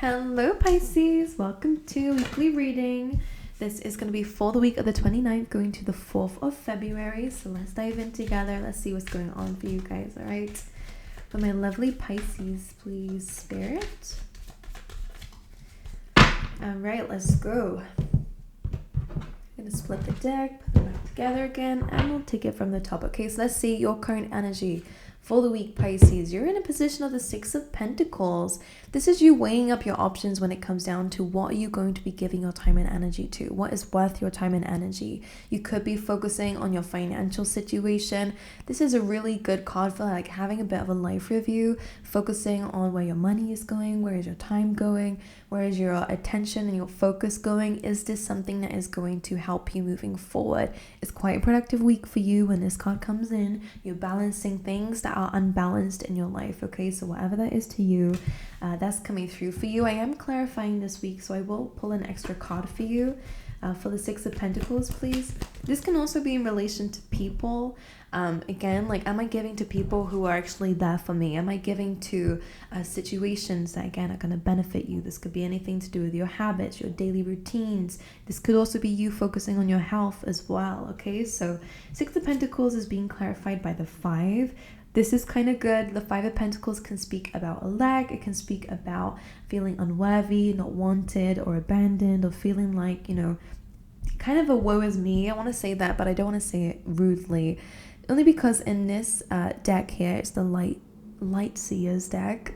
Hello Pisces, welcome to weekly reading. This is going to be for the week of the 29th going to the 4th of February. So let's dive in together. Let's see what's going on for you guys, all right? For my lovely Pisces, please, Spirit. All right, let's go. I'm going to split the deck, put them back together again, and we'll take it from the top. Okay, so let's see your current energy. For the week, Pisces, you're in a position of the Six of Pentacles. This is you weighing up your options when it comes down to what are you going to be giving your time and energy to? What is worth your time and energy? You could be focusing on your financial situation. This is a really good card for like having a bit of a life review, focusing on where your money is going, where is your time going, where is your attention and your focus going? Is this something that is going to help you moving forward? It's quite a productive week for you when this card comes in. You're balancing things that are unbalanced in your life, okay? So whatever that is to you, that's coming through for you. I am clarifying this week, so I will pull an extra card for you. For the Six of Pentacles, please. This can also be in relation to people. Again, like, am I giving to people who are actually there for me? Am I giving to situations that, again, are going to benefit you? This could be anything to do with your habits, your daily routines. This could also be you focusing on your health as well, okay? So Six of Pentacles is being clarified by the 5. This is kind of good. The 5 of Pentacles can speak about a lack. It can speak about feeling unworthy, not wanted, or abandoned, or feeling like, you know, kind of a woe is me. I want to say that, but I don't want to say it rudely. Only because in this deck here, it's the Light Seers deck.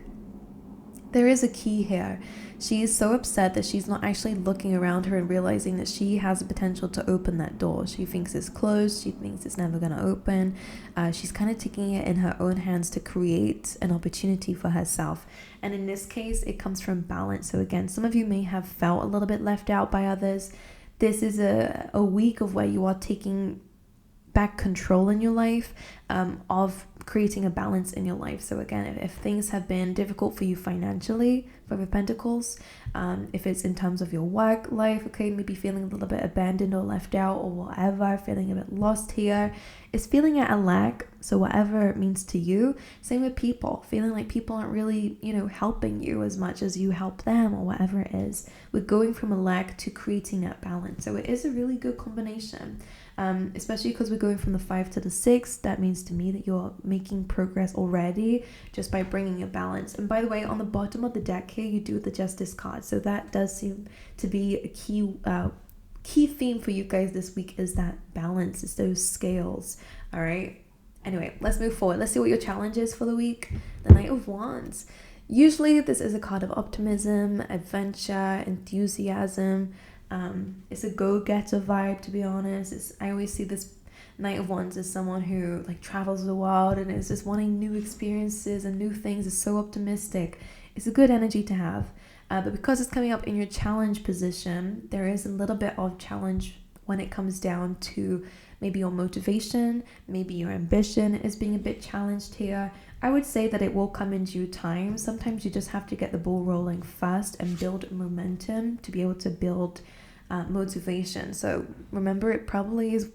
There is a key here. She is so upset that she's not actually looking around her and realizing that she has the potential to open that door. She thinks it's closed. She thinks it's never going to open. She's kind of taking it in her own hands to create an opportunity for herself. And in this case, it comes from balance. So again, some of you may have felt a little bit left out by others. This is a week of where you are taking back control in your life, of creating a balance in your life. So again, if things have been difficult for you financially, Five of Pentacles, if it's in terms of your work life, okay, maybe feeling a little bit abandoned or left out or whatever, feeling a bit lost here, it's feeling at a lack. So whatever it means to you. Same with people, feeling like people aren't really, you know, helping you as much as you help them or whatever it is. We're going from a lack to creating that balance. So it is a really good combination. Especially because we're going from the 5 to the 6. That means to me that you're making progress already just by bringing a balance. And by the way, on the bottom of the deck here, you do the Justice card. So that does seem to be a key theme for you guys this week, is that balance. It's those scales. All right. Anyway, let's move forward. Let's see what your challenge is for the week. The Knight of Wands. Usually this is a card of optimism, adventure, enthusiasm. It's a go-getter vibe, to be honest. I always see this Knight of Wands as someone who like travels the world and is just wanting new experiences and new things. It's so optimistic. It's a good energy to have. But because it's coming up in your challenge position, there is a little bit of challenge when it comes down to maybe your motivation, maybe your ambition is being a bit challenged here. I would say that it will come in due time. Sometimes you just have to get the ball rolling first and build momentum to be able to build motivation. So remember, it probably is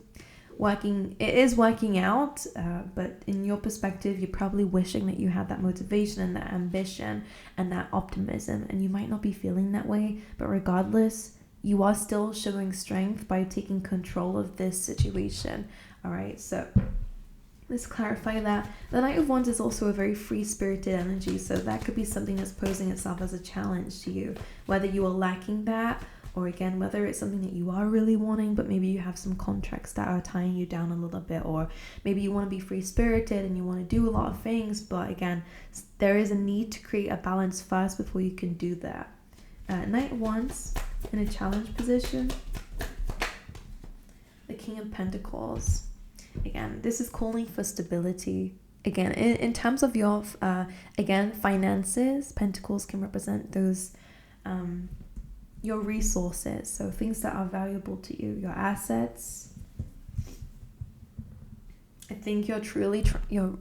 working. It is working out, but in your perspective, you're probably wishing that you had that motivation and that ambition and that optimism, and you might not be feeling that way. But regardless, you are still showing strength by taking control of this situation. All right, so let's clarify that. The Knight of Wands is also a very free-spirited energy, so that could be something that's posing itself as a challenge to you, whether you are lacking that, or again, whether it's something that you are really wanting, but maybe you have some contracts that are tying you down a little bit, or maybe you want to be free-spirited and you want to do a lot of things, but again, there is a need to create a balance first before you can do that. Knight of Wands in a challenge position. The King of Pentacles. Again, this is calling for stability. Again, in terms of your, again, finances, Pentacles can represent those, your resources. So things that are valuable to you, your assets. I think you're you're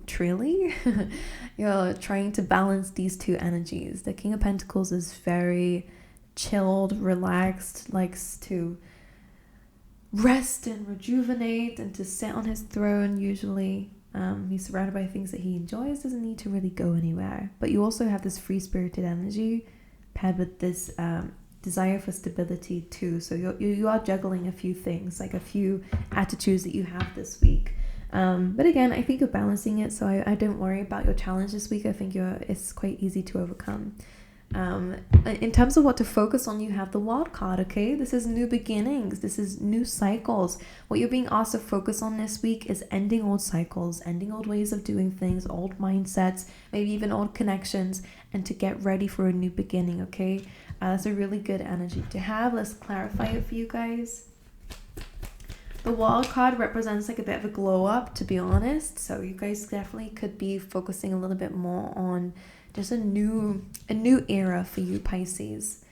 trying to balance these two energies. The King of Pentacles is very chilled, relaxed, likes to rest and rejuvenate and to sit on his throne usually. He's surrounded by things that he enjoys, doesn't need to really go anywhere. But you also have this free-spirited energy paired with this desire for stability too. So you are juggling a few things, like a few attitudes that you have this week. But again, I think you're balancing it, so I don't worry about your challenge this week. I think it's quite easy to overcome. In terms of what to focus on, you have the wild card. Okay, this is new beginnings, this is new cycles. What you're being asked to focus on this week is ending old cycles, ending old ways of doing things, old mindsets, maybe even old connections, and to get ready for a new beginning. Okay, that's a really good energy to have. Let's clarify it for you guys. The wild card represents like a bit of a glow up, to be honest, so you guys definitely could be focusing a little bit more on just a new era for you, Pisces.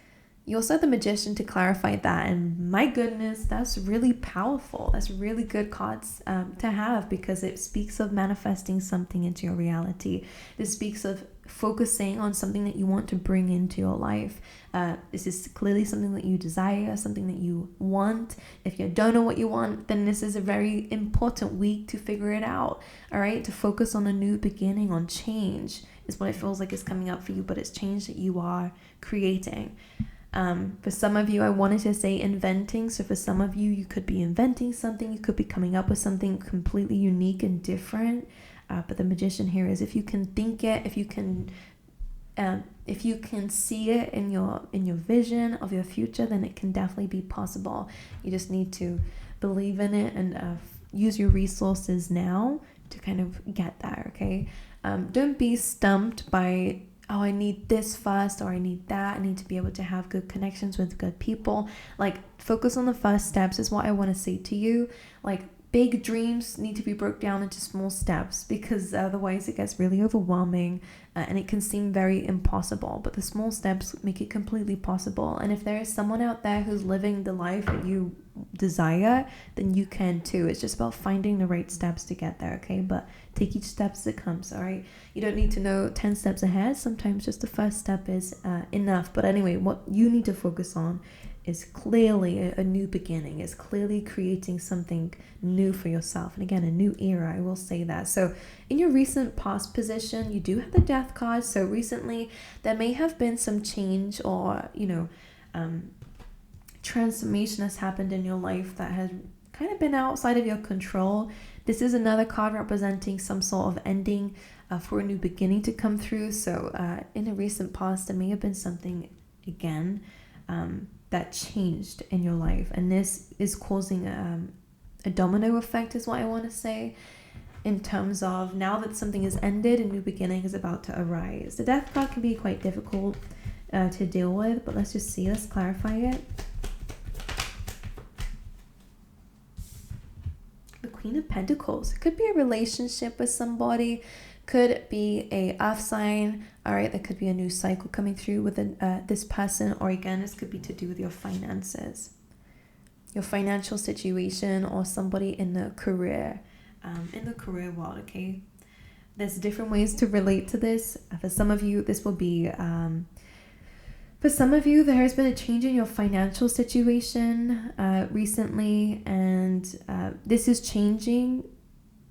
You also have the Magician to clarify that, and my goodness, that's really powerful. That's really good cards to have, because it speaks of manifesting something into your reality. This speaks of focusing on something that you want to bring into your life. This is clearly something that you desire, something that you want. If you don't know what you want, then this is a very important week to figure it out. All right, to focus on a new beginning, on change is what it feels like is coming up for you, but it's change that you are creating. For some of you, I wanted to say inventing. So for some of you, you could be inventing something. You could be coming up with something completely unique and different. But the Magician here is, if you can think it, if you can see it in your vision of your future, then it can definitely be possible. You just need to believe in it and use your resources now to kind of get there. Okay, don't be stumped by, oh, I need this first, or I need that. I need to be able to have good connections with good people. Like, focus on the first steps is what I want to say to you. Like, big dreams need to be broke down into small steps, because otherwise it gets really overwhelming and it can seem very impossible. But the small steps make it completely possible. And if there is someone out there who's living the life that you desire, then you can too. It's just about finding the right steps to get there. Okay, but take each step as it comes. All right, you don't need to know 10 steps ahead. Sometimes just the first step is enough. But anyway, what you need to focus on is clearly a new beginning, is clearly creating something new for yourself. And again, a new era, I will say that. So in your recent past position, you do have the Death card. So recently there may have been some change, or transformation has happened in your life that has kind of been outside of your control. This is another card representing some sort of ending for a new beginning to come through. So in a recent past, there may have been something again that changed in your life, and this is causing a domino effect, is what I want to say, in terms of now that something is ended, a new beginning is about to arise. The Death card can be quite difficult to deal with, but let's just see, let's clarify it. The Queen of Pentacles. It could be a relationship with somebody, could be a earth sign. All right, there could be a new cycle coming through with this person, or again, this could be to do with your finances, your financial situation, or somebody in the career world. Okay, there's different ways to relate to this. For some of you, this will be for some of you, there has been a change in your financial situation recently, and this is changing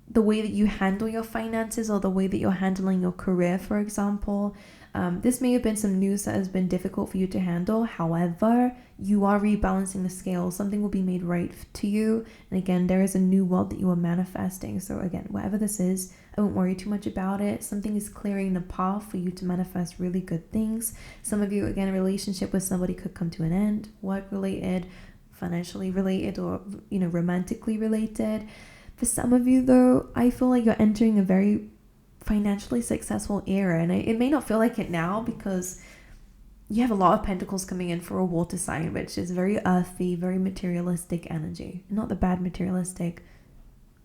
the way that you handle your finances, or the way that you're handling your career, for example. This may have been some news that has been difficult for you to handle. However, you are rebalancing the scales. Something will be made right to you. And again, there is a new world that you are manifesting. So again, whatever this is, I won't worry too much about it. Something is clearing the path for you to manifest really good things. Some of you, again, a relationship with somebody could come to an end, work related, financially related, or romantically related. For some of you, though, I feel like you're entering a very financially successful era, and it may not feel like it now, because you have a lot of pentacles coming in for a water sign, which is very earthy, very materialistic energy. Not the bad materialistic.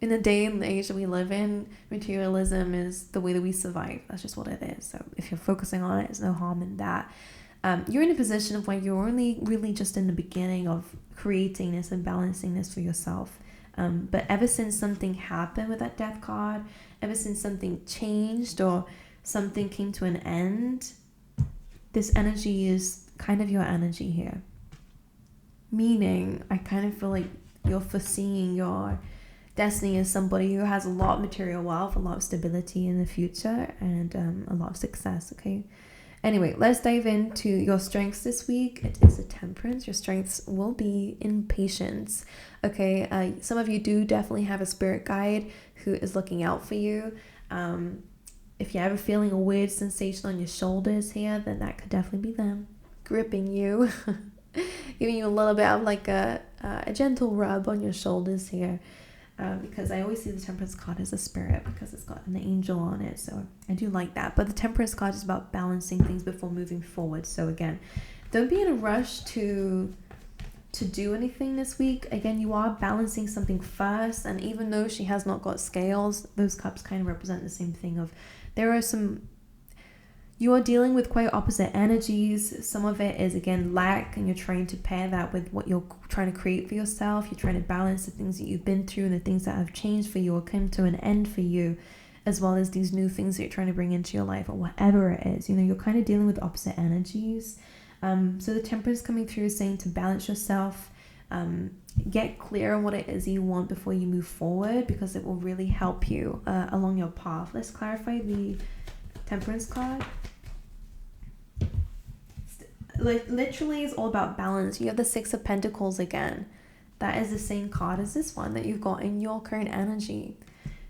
In the day and age that we live in, materialism is the way that we survive. That's just what it is. So if you're focusing on it, there's no harm in that. You're in a position of where you're only really just in the beginning of creating this and balancing this for yourself. But ever since something happened with that Death card, ever since something changed or something came to an end, this energy is kind of your energy here. Meaning, I kind of feel like you're foreseeing your destiny as somebody who has a lot of material wealth, a lot of stability in the future, and a lot of success, okay? Anyway, let's dive into your strengths this week. It is a Temperance. Your strengths will be in patience. Okay, some of you do definitely have a spirit guide who is looking out for you. If you're ever feeling a weird sensation on your shoulders here, then that could definitely be them gripping you, giving you a little bit of like a gentle rub on your shoulders here. Because I always see the Temperance card as a spirit because it's got an angel on it, so I do like that. But the Temperance card is about balancing things before moving forward. So again, don't be in a rush to do anything this week. Again, you are balancing something first, and even though she has not got scales, those cups kind of represent the same thing of you are dealing with quite opposite energies. Some of it is, again, lack, and you're trying to pair that with what you're trying to create for yourself. You're trying to balance the things that you've been through and the things that have changed for you or come to an end for you, as well as these new things that you're trying to bring into your life or whatever it is. You're kind of dealing with opposite energies. So the Temperance coming through is saying to balance yourself, get clear on what it is you want before you move forward, because it will really help you along your path. Let's clarify the Temperance card. Like literally it's all about balance. You have the Six of Pentacles again. That is the same card as this one that you've got in your current energy.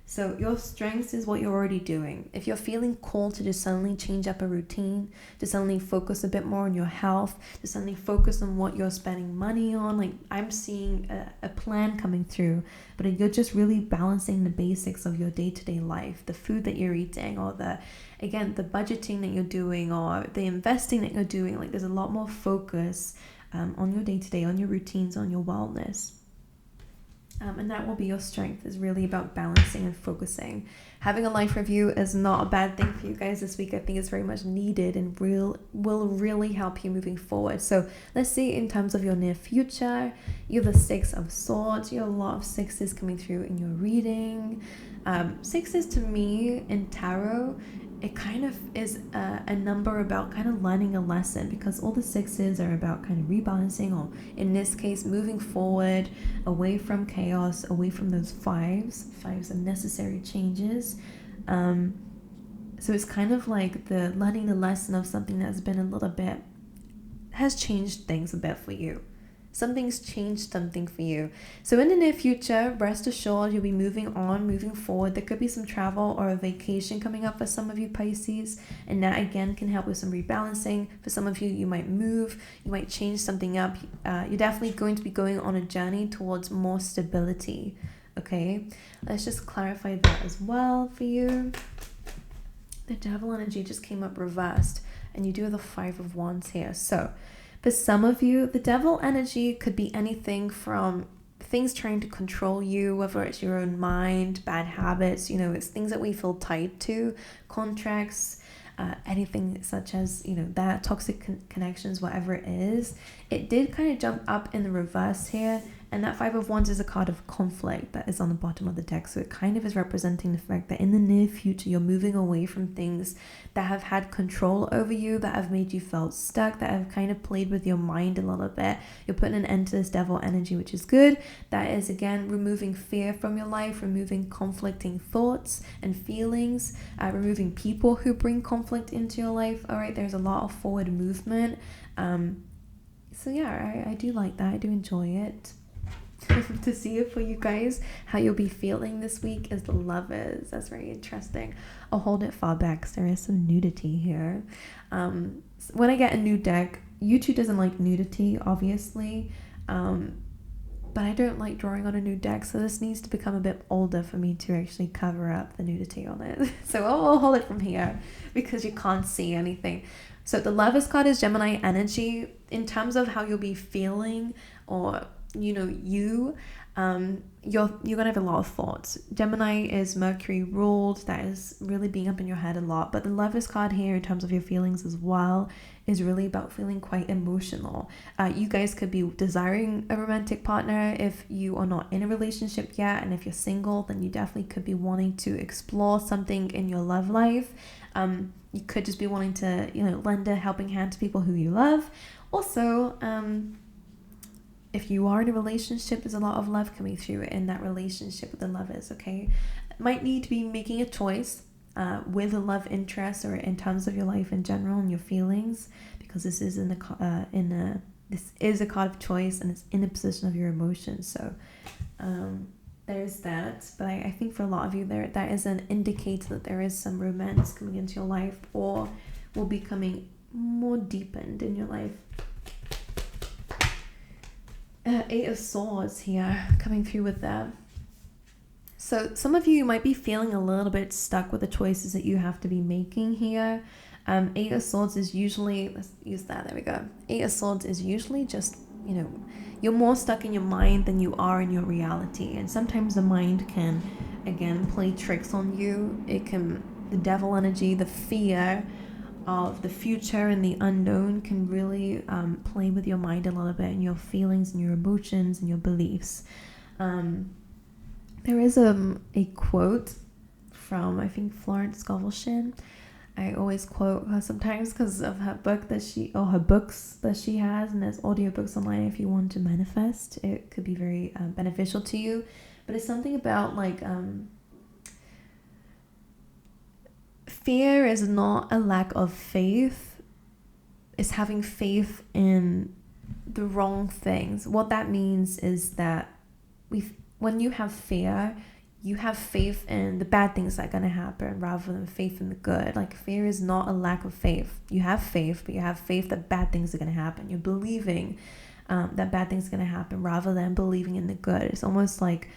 So your strengths is what you're already doing. If you're feeling called to just suddenly change up a routine, to suddenly focus a bit more on your health, to suddenly focus on what you're spending money on, like I'm seeing a plan coming through, but you're just really balancing the basics of your day-to-day life, the food that you're eating, or the budgeting that you're doing, or the investing that you're doing. Like there's a lot more focus on your day-to-day, on your routines, on your wellness. And that will be your strength, is really about balancing and focusing. Having a life review is not a bad thing for you guys this week. I think it's very much needed and will really help you moving forward. So let's see in terms of your near future. You have the Six of Swords. You have a lot of sixes coming through in your reading. Sixes to me in tarot, it kind of is a number about kind of learning a lesson, because all the sixes are about kind of rebalancing, or in this case moving forward away from chaos, away from those fives of necessary changes. So it's kind of like the learning the lesson of something that's been has changed things a bit for you. Something's changed something for you. So in the near future, rest assured, you'll be moving on, moving forward. There could be some travel or a vacation coming up for some of you Pisces, and that again can help with some rebalancing. For some of you, you might move, you might change something up. You're definitely going to be going on a journey towards more stability. Okay, let's just clarify that as well for you. The Devil energy just came up reversed, and you do have the Five of Wands here. So for some of you, the Devil energy could be anything from things trying to control you, whether it's your own mind, bad habits, it's things that we feel tied to, contracts, anything such as, that, toxic connections, whatever it is. It did kind of jump up in the reverse here. And that Five of Wands is a card of conflict that is on the bottom of the deck. So it kind of is representing the fact that in the near future, you're moving away from things that have had control over you, that have made you feel stuck, that have kind of played with your mind a little bit. You're putting an end to this Devil energy, which is good. That is, again, removing fear from your life, removing conflicting thoughts and feelings, removing people who bring conflict into your life. All right, there's a lot of forward movement. So yeah, I do like that. I do enjoy it. To see it for you guys, how you'll be feeling this week is the Lovers. That's very interesting. I'll hold it far back because there is some nudity here. When I get a new deck, YouTube doesn't like nudity, obviously, but I don't like drawing on a new deck, so this needs to become a bit older for me to actually cover up the nudity on it. So I'll hold it from here because you can't see anything. So the Lovers card is Gemini energy. In terms of how you'll be feeling, or you're gonna have a lot of thoughts. Gemini is Mercury ruled. That is really being up in your head a lot. But the Lovers card here, in terms of your feelings as well, is really about feeling quite emotional. You guys could be desiring a romantic partner if you are not in a relationship yet, and if you're single, then you definitely could be wanting to explore something in your love life. You could just be wanting to lend a helping hand to people who you love. Also, if you are in a relationship, there's a lot of love coming through in that relationship with the Lovers, okay? Might need to be making a choice. with a love interest or in terms of your life in general and your feelings, because this is this is a card of choice and it's in a position of your emotions. So there's that. But I think for a lot of you that is an indicator that there is some romance coming into your life or will be coming more deepened in your life. Eight of Swords here coming through with that. So some of you might be feeling a little bit stuck with the choices that you have to be making here. Eight of Swords is usually, let's use that, there we go. Eight of Swords is usually just, you're more stuck in your mind than you are in your reality. And sometimes the mind can, again, play tricks on you. It can, the devil energy, the fear of the future and the unknown can really play with your mind a little bit, and your feelings and your emotions and your beliefs. There is a quote from, I think, Florence Scovel. I always quote her sometimes because of her book her books that she has, and there's audiobooks online if you want to manifest. It could be very beneficial to you. But it's something about fear is not a lack of faith. It's having faith in the wrong things. What that means is that when you have fear, you have faith in the bad things that are going to happen rather than faith in the good. Like, fear is not a lack of faith. You have faith, but you have faith that bad things are going to happen. You're believing that bad things are going to happen rather than believing in the good. It's almost like,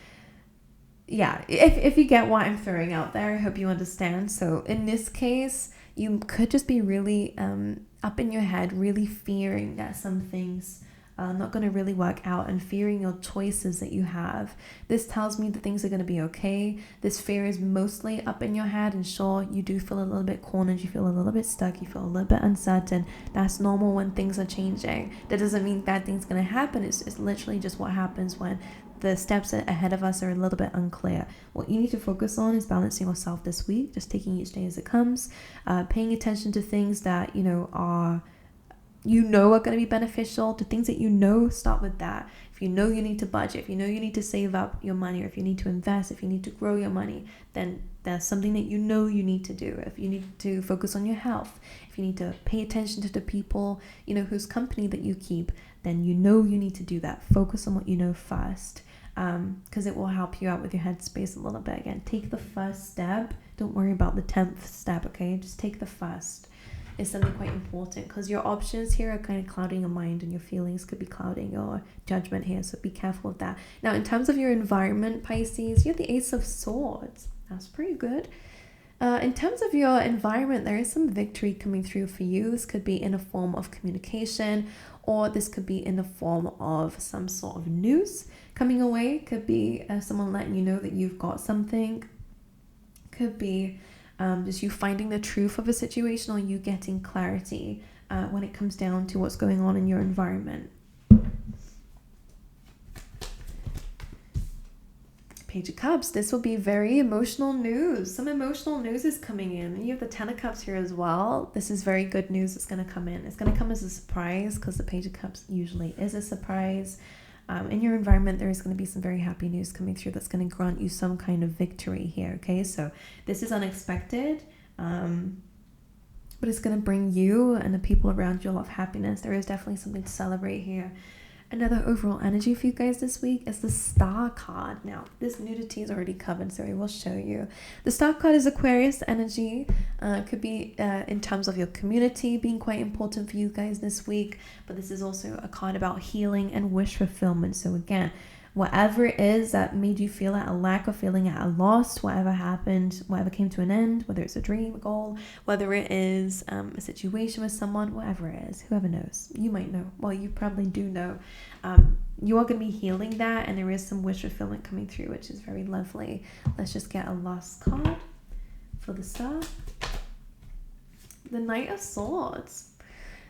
yeah, if you get what I'm throwing out there, I hope you understand. So in this case, you could just be really up in your head, really fearing that some things not going to really work out, and fearing your choices that you have. This tells me that things are going to be okay. This fear is mostly up in your head, and sure, you do feel a little bit cornered, you feel a little bit stuck, you feel a little bit uncertain. That's normal when things are changing. That doesn't mean bad things going to happen. It's literally just what happens when the steps ahead of us are a little bit unclear. What you need to focus on is balancing yourself this week, just taking each day as it comes, paying attention to things that are going to be beneficial, to things that start with that. If you need to budget, if you need to save up your money, or if you need to invest, if you need to grow your money, then that's something that you need to do. If you need to focus on your health, if you need to pay attention to the people, whose company that you keep, then you need to do that. Focus on what you know first, because it will help you out with your headspace a little bit. Again, take the first step. Don't worry about the 10th step, okay? Just take the first. Is something quite important, because your options here are kind of clouding your mind, and your feelings could be clouding your judgment here, so be careful of that. Now, in terms of your environment, Pisces, you have the Ace of Swords. That's pretty good. In terms of your environment, there is some victory coming through for you. This could be in a form of communication, or this could be in the form of some sort of news coming away. Could be someone letting you know that you've got something. Could be just you finding the truth of a situation, or you getting clarity when it comes down to what's going on in your environment. Page of Cups. This will be very emotional news. Some emotional news is coming in. And you have the Ten of Cups here as well. This is very good news that's going to come in. It's going to come as a surprise, because the Page of Cups usually is a surprise. In your environment, there is going to be some very happy news coming through that's going to grant you some kind of victory here, okay? So this is unexpected, but it's going to bring you and the people around you a lot of happiness. There is definitely something to celebrate here. Another overall energy for you guys this week is the Star card. Now, this nudity is already covered, so I will show you. The Star card is Aquarius energy. Could be in terms of your community being quite important for you guys this week, but this is also a card about healing and wish fulfillment. So again, whatever it is that made you feel at a lack of feeling at a loss, whatever happened, whatever came to an end, whether it's a dream, a goal, whether it is a situation with someone, whatever it is, whoever knows. You might know. Well, you probably do know. You are going to be healing that, and there is some wish fulfillment coming through, which is very lovely. Let's just get a last card for the Star. The Knight of Swords.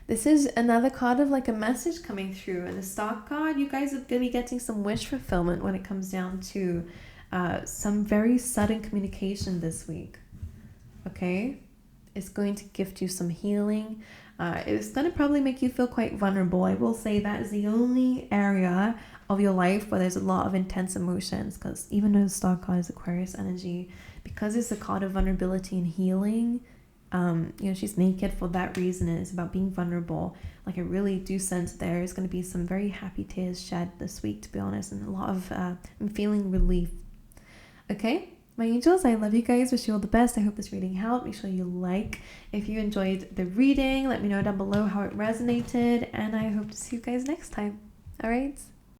This is another card of like a message coming through. And the Star card, you guys are going to be getting some wish fulfillment when it comes down to some very sudden communication this week. Okay? It's going to gift you some healing. It's going to probably make you feel quite vulnerable. I will say that is the only area of your life where there's a lot of intense emotions, because even though the Star card is Aquarius energy, because it's a card of vulnerability and healing. She's naked for that reason, and it's about being vulnerable. Like, I really do sense there is going to be some very happy tears shed this week, to be honest, and a lot of I'm feeling relief. Okay, my angels, I love you guys. Wish you all the best. I hope this reading helped. Make sure you like if you enjoyed the reading. Let me know down below how it resonated, and I hope to see you guys next time. All right.